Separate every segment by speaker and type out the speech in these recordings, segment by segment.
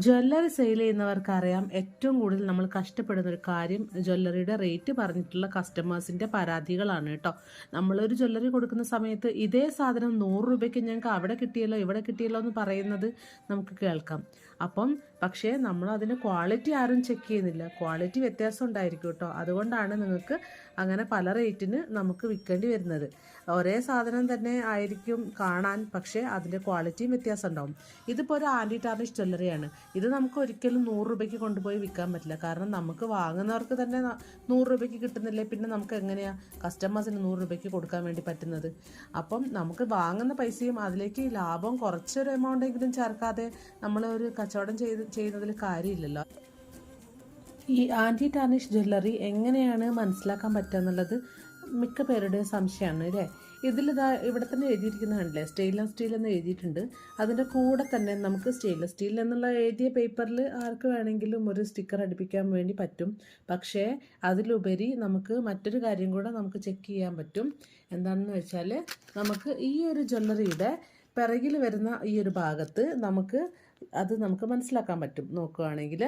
Speaker 1: Jewellery sale ചെയ്യുന്നവർക്കറിയാം ഏറ്റവും കൂടുതൽ നമ്മൾ കഷ്ടപ്പെടുന്ന ഒരു കാര്യം ജ്വല്ലറിയുടെ റേറ്റ് പറഞ്ഞിട്ടുള്ള കസ്റ്റമേഴ്സിൻ്റെ പരാതികളാണ് കേട്ടോ. നമ്മളൊരു ജ്വല്ലറി കൊടുക്കുന്ന സമയത്ത് ഇതേ സാധനം 100 രൂപയ്ക്ക് ഞങ്ങൾക്ക് അവിടെ കിട്ടിയല്ലോ ഇവിടെ കിട്ടിയല്ലോ എന്ന് പറയുന്നത് നമുക്ക് കേൾക്കാം. അപ്പം പക്ഷേ നമ്മൾ അതിന് ക്വാളിറ്റി ആരും ചെക്ക് ചെയ്യുന്നില്ല. ക്വാളിറ്റി വ്യത്യാസം ഉണ്ടായിരിക്കും കേട്ടോ. അതുകൊണ്ടാണ് നിങ്ങൾക്ക് അങ്ങനെ പല റേറ്റിന് നമുക്ക് വിൽക്കേണ്ടി വരുന്നത്. ഒരേ സാധനം തന്നെ ആയിരിക്കും കാണാൻ, പക്ഷേ അതിൻ്റെ ക്വാളിറ്റിയും വ്യത്യാസം ഉണ്ടാവും. ഇതിപ്പോൾ ഒരു ആൻറ്റി ടാർണിഷ് ജ്വല്ലറിയാണ്. ഇത് നമുക്ക് ഒരിക്കലും 100 രൂപയ്ക്ക് കൊണ്ടുപോയി വിൽക്കാൻ പറ്റില്ല. കാരണം നമുക്ക് വാങ്ങുന്നവർക്ക് തന്നെ 100 രൂപയ്ക്ക് കിട്ടുന്നില്ലേ, പിന്നെ നമുക്ക് എങ്ങനെയാണ് കസ്റ്റമേഴ്സിന് 100 രൂപയ്ക്ക് കൊടുക്കാൻ വേണ്ടി പറ്റുന്നത്? അപ്പം നമുക്ക് വാങ്ങുന്ന പൈസയും അതിലേക്ക് ലാഭം കുറച്ചൊരു എമൗണ്ടെങ്കിലും ചേർക്കാതെ നമ്മൾ ഒരു കച്ചവടം ചെയ്യുന്നതിൽ കാര്യമില്ലല്ലോ. ഈ ആൻറ്റി ടാർണിഷ് ജ്വല്ലറി എങ്ങനെയാണ് മനസ്സിലാക്കാൻ പറ്റുക എന്നുള്ളത് മിക്ക പേരുടെയും സംശയമാണ് അല്ലേ. ഇവിടെ തന്നെ എഴുതിയിരിക്കുന്ന കണ്ടില്ലേ, സ്റ്റെയിൻലെസ് സ്റ്റീൽ എന്ന് എഴുതിയിട്ടുണ്ട്. അതിൻ്റെ കൂടെ തന്നെ നമുക്ക് സ്റ്റെയിൻലെസ് സ്റ്റീൽ എന്നുള്ള എഴുതിയ പേപ്പറിൽ ആർക്ക് വേണമെങ്കിലും ഒരു സ്റ്റിക്കർ അടിപ്പിക്കാൻ വേണ്ടി പറ്റും. പക്ഷേ അതിലുപരി നമുക്ക് മറ്റൊരു കാര്യം കൂടെ നമുക്ക് ചെക്ക് ചെയ്യാൻ പറ്റും. എന്താണെന്ന് വെച്ചാൽ നമുക്ക് ഈ ഒരു ജ്വല്ലറിയുടെ പിറകിൽ വരുന്ന ഈ ഒരു ഭാഗത്ത് നമുക്ക് മനസ്സിലാക്കാൻ പറ്റും. നോക്കുകയാണെങ്കിൽ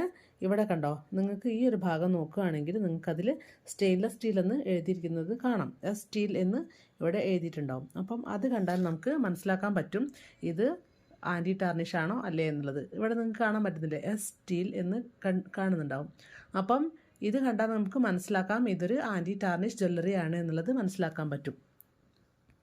Speaker 1: ഇവിടെ കണ്ടോ, നിങ്ങൾക്ക് ഈ ഒരു ഭാഗം നോക്കുകയാണെങ്കിൽ നിങ്ങൾക്കതിൽ സ്റ്റെയിൻലെസ് സ്റ്റീൽ എന്ന് എഴുതിയിരിക്കുന്നത് കാണാം. സ്റ്റീൽ എന്ന് ഇവിടെ എഴുതിയിട്ടുണ്ടാവും. അപ്പം അത് കണ്ടാൽ നമുക്ക് മനസ്സിലാക്കാൻ പറ്റും ഇത് ആൻറ്റി ടാർണിഷ് ആണോ അല്ലേ എന്നുള്ളത്. ഇവിടെ നിങ്ങൾക്ക് കാണാൻ പറ്റുന്നില്ലേ, സ്റ്റീൽ എന്ന് കാണുന്നുണ്ടാവും. അപ്പം ഇത് കണ്ടാൽ നമുക്ക് മനസ്സിലാക്കാം ഇതൊരു ആൻറ്റി ടാർണിഷ് ജ്വല്ലറി ആണ് എന്നുള്ളത് മനസ്സിലാക്കാൻ പറ്റും.